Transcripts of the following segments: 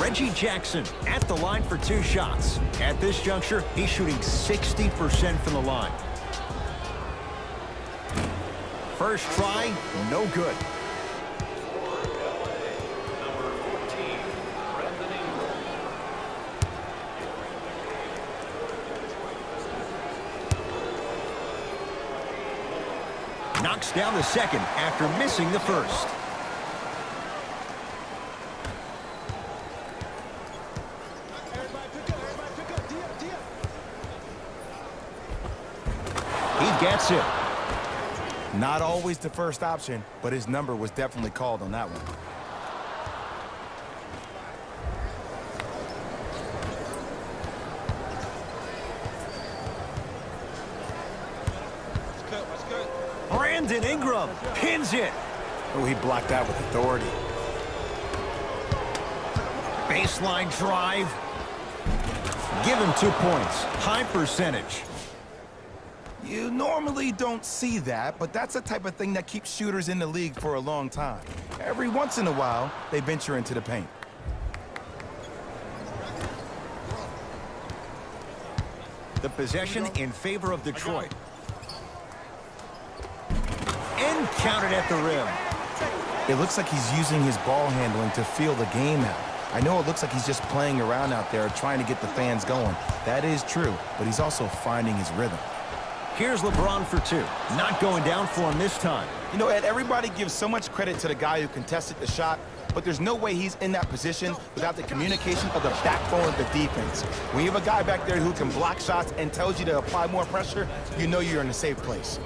Reggie Jackson at the line for 2 shots. At this juncture, he's shooting 60% from the line. First try, no good. Knocks down the second after missing the first. He gets it. Not always the first option, but his number was definitely called on that one. Brandon Ingram pins it. Oh, he blocked that with authority. Baseline drive. Give him 2 points. High percentage. You normally don't see that, but that's the type of thing that keeps shooters in the league for a long time. Every once in a while, they venture into the paint. The possession in favor of Detroit. And counted at the rim. It looks like he's using his ball handling to feel the game out. I know it looks like he's just playing around out there trying to get the fans going. That is true, but he's also finding his rhythm. Here's LeBron for 2. Not going down for him this time. You know, Ed, everybody gives so much credit to the guy who contested the shot, but there's no way he's in that position without the communication of the backbone of the defense. When you have a guy back there who can block shots and tells you to apply more pressure, you know you're in a safe place.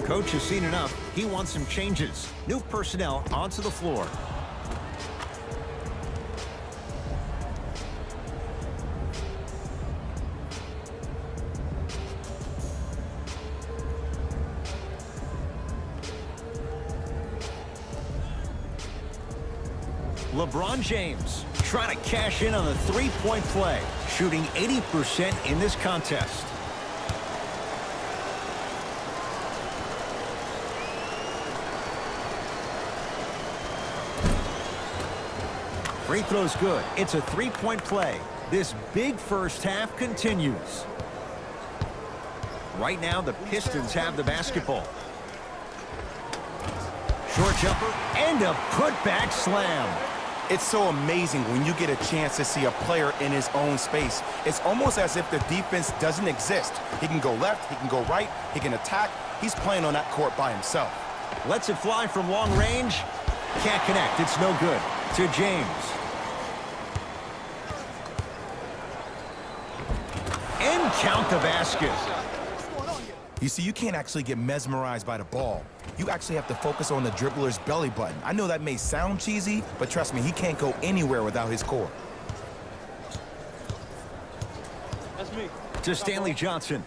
Coach has seen enough. He wants some changes. New personnel onto the floor. LeBron James trying to cash in on the three-point play, shooting 80% in this contest. Free throw's good. It's a three-point play. This big first half continues. Right now, the Pistons have the basketball. Short jumper and a putback slam. It's so amazing when you get a chance to see a player in his own space. It's almost as if the defense doesn't exist. He can go left, he can go right, he can attack. He's playing on that court by himself. Lets it fly from long range. Can't connect. It's no good. To James. And count the basket. You see, you can't actually get mesmerized by the ball. You actually have to focus on the dribbler's belly button. I know that may sound cheesy, but trust me, he can't go anywhere without his core. That's me. To Stanley Johnson.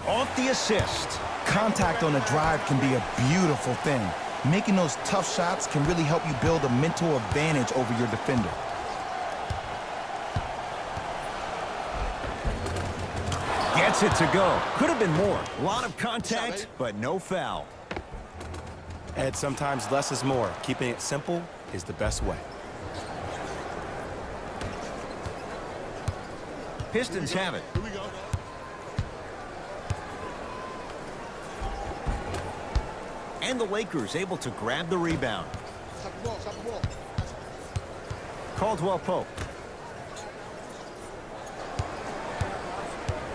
Off the assist. Contact on the drive can be a beautiful thing. Making those tough shots can really help you build a mental advantage over your defender. Gets it to go. Could have been more. A lot of contact, but no foul. Ed, sometimes less is more. Keeping it simple is the best way. Pistons have it. Here we go. And the Lakers able to grab the rebound. Stop the ball, stop the ball. Caldwell Pope.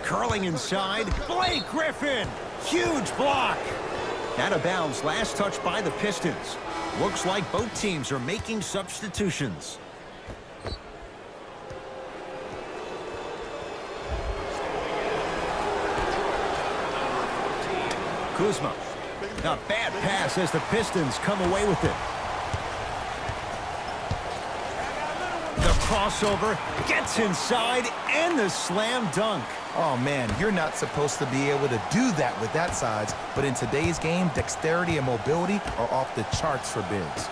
Curling inside. Blake Griffin. Huge block. Out of bounds. Last touch by the Pistons. Looks like both teams are making substitutions. Kuzma. A bad pass as the Pistons come away with it. The crossover gets inside and the slam dunk. Oh man, you're not supposed to be able to do that with that size, but in today's game, dexterity and mobility are off the charts for bigs.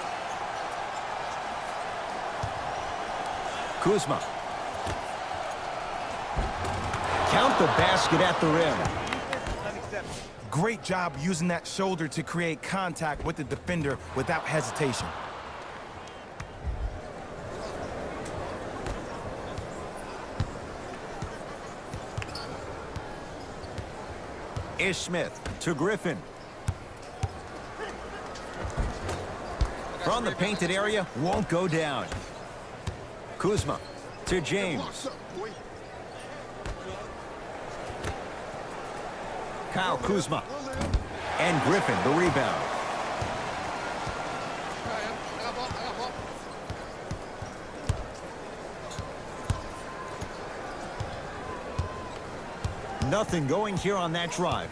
Kuzma. Count the basket at the rim. Great job using that shoulder to create contact with the defender without hesitation. Ish Smith to Griffin. From the painted area, won't go down. Kuzma to James. Kyle Kuzma. And Griffin, the rebound. Nothing going here on that drive.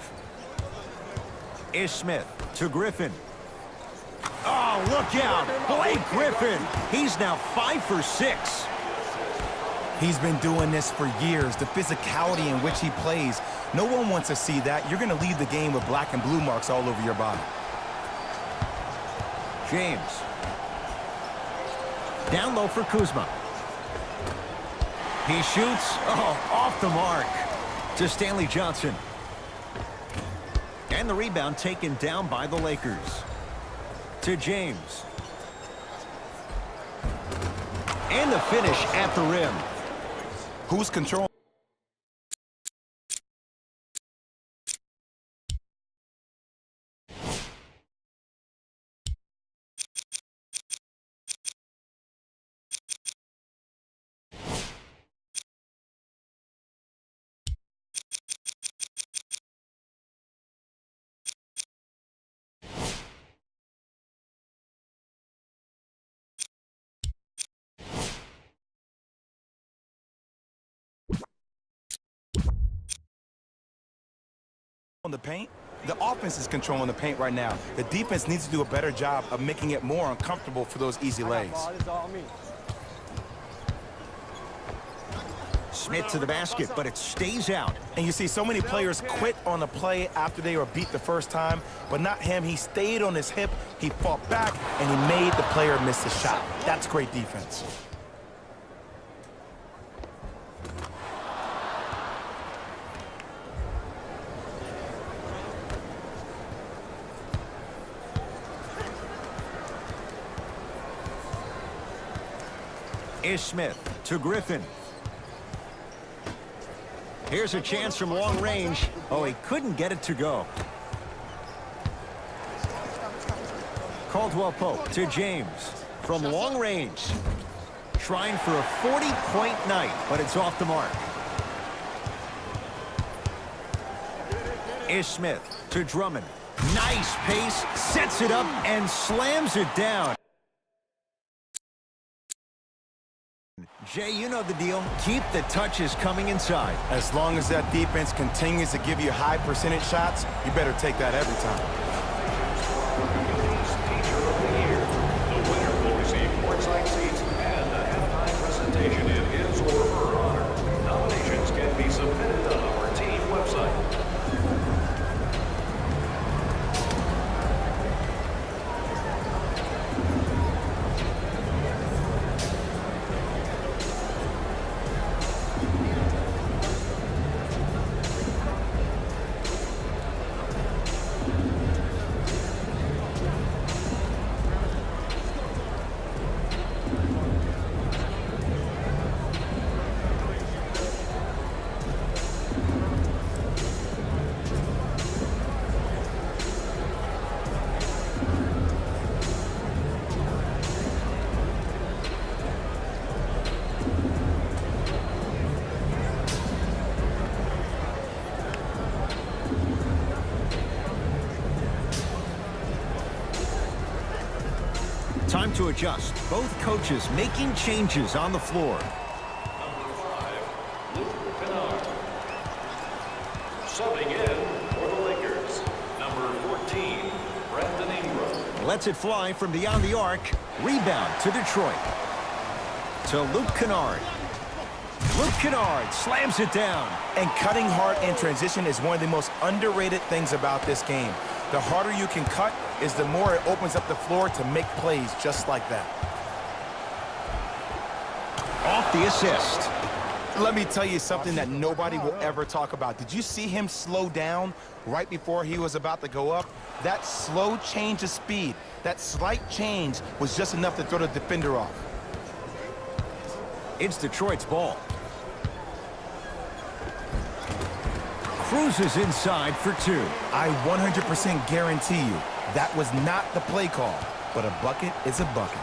Ish Smith to Griffin. Oh, look out. Blake Griffin. He's now 5 for 6. He's been doing this for years. The physicality in which he plays. No one wants to see that. You're going to leave the game with black and blue marks all over your body. James. Down low for Kuzma. He shoots. Oh, off the mark. To Stanley Johnson. And the rebound taken down by the Lakers. To James. And the finish at the rim. Who's controlling? On the paint, the offense is controlling the paint right now. The defense needs to do a better job of making it more uncomfortable for those easy lays. Smith to the basket, but it stays out. And you see so many players quit on the play after they were beat the first time, but not him. He stayed on his hip, he fought back, and he made the player miss the shot. That's great defense. Ish Smith to Griffin. Here's a chance from long range. Oh, he couldn't get it to go. Caldwell Pope to James. From long range. Trying for a 40-point night, but it's off the mark. Ish Smith to Drummond. Nice pace, sets it up, and slams it down. Jay, you know the deal. Keep the touches coming inside. As long as that defense continues to give you high percentage shots, you better take that every time. Teacher of the Year. The winner will receive courtside seats and a halftime presentation in his or her honor. Nominations can be submitted on our team website. Time to adjust. Both coaches making changes on the floor. Number 5, Luke Kennard. Subbing in for the Lakers. Number 14, Brandon Ingram. Lets it fly from beyond the arc. Rebound to Detroit. To Luke Kennard. Luke Kennard slams it down. And cutting hard in transition is one of the most underrated things about this game. The harder you can cut is the more it opens up the floor to make plays just like that. Off the assist. Let me tell you something that nobody will ever talk about. Did you see him slow down right before he was about to go up? That slow change of speed, that slight change was just enough to throw the defender off. It's Detroit's ball. cruises inside for two. I 100% guarantee you that was not the play call, but a bucket is a bucket.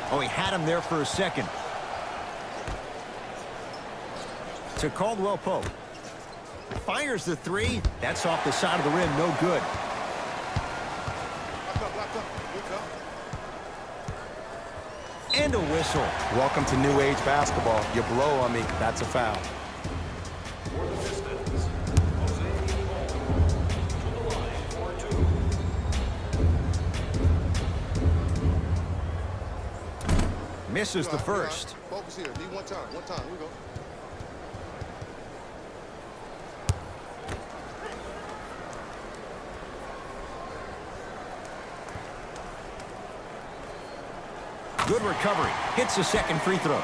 Oh, he had him there for a second. To Caldwell Pope. Fires the three. That's off the side of the rim. No good. Lock up. Look up. And a whistle. Welcome to new age basketball. You blow on me, that's a foul. For the Pistons, Jose Altuve to the line for two. Misses the first. Focus here. Need one time. One time. Here we go. Good recovery. Hits the second free throw.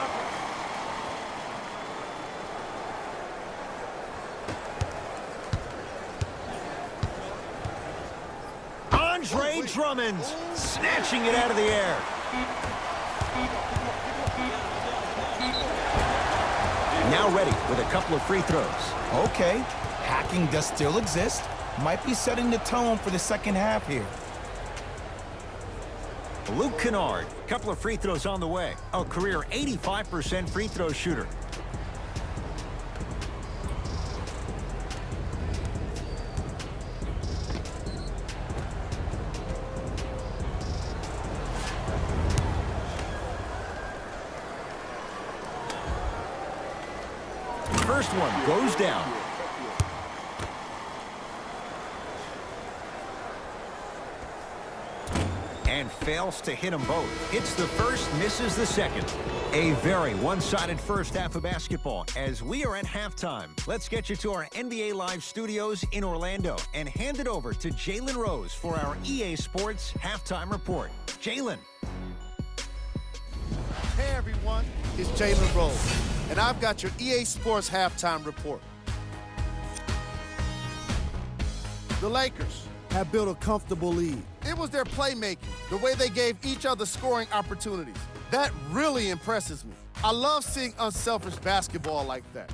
Andre Drummond snatching it out of the air. Now ready with a couple of free throws. Okay, hacking does still exist. Might be setting the tone for the second half here. Luke Kennard, couple of free throws on the way. A career 85% free throw shooter. First one goes down. And fails to hit them both. Hits the first, misses the second. A very one-sided first half of basketball as we are at halftime. Let's get you to our NBA Live studios in Orlando and hand it over to Jalen Rose for our EA Sports Halftime Report. Jalen. Hey everyone, it's Jalen Rose, and I've got your EA Sports Halftime Report. The Lakers have built a comfortable lead. It was their playmaking, the way they gave each other scoring opportunities. That really impresses me. I love seeing unselfish basketball like that.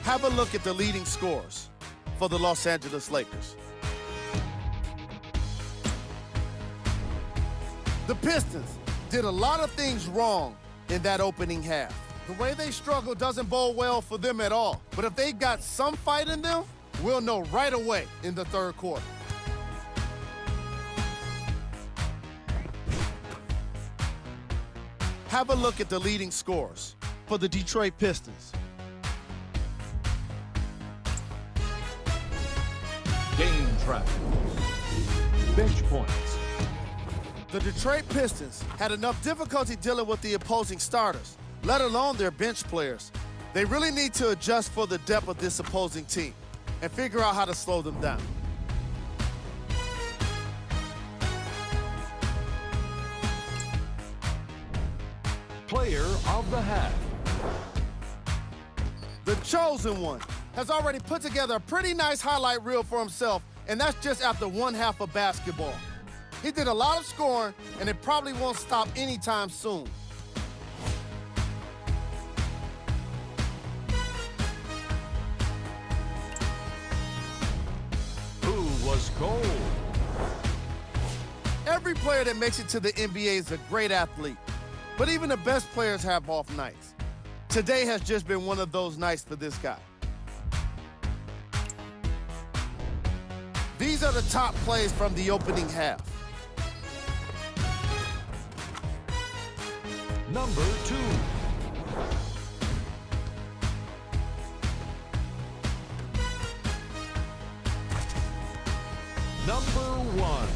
Have a look at the leading scorers for the Los Angeles Lakers. The Pistons did a lot of things wrong in that opening half. The way they struggle doesn't bode well for them at all. But if they've got some fight in them, we'll know right away in the third quarter. Have a look at the leading scorers for the Detroit Pistons. Game traffic. Bench points. The Detroit Pistons had enough difficulty dealing with the opposing starters, let alone their bench players. They really need to adjust for the depth of this opposing team and figure out how to slow them down. Player of the half. The chosen one has already put together a pretty nice highlight reel for himself, and that's just after one half of basketball. He did a lot of scoring, and it probably won't stop anytime soon. Who was gold? Every player that makes it to the NBA is a great athlete, but even the best players have off nights. Today has just been one of those nights for this guy. These are the top plays from the opening half. Number 2. Number 1.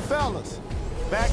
Fellas, back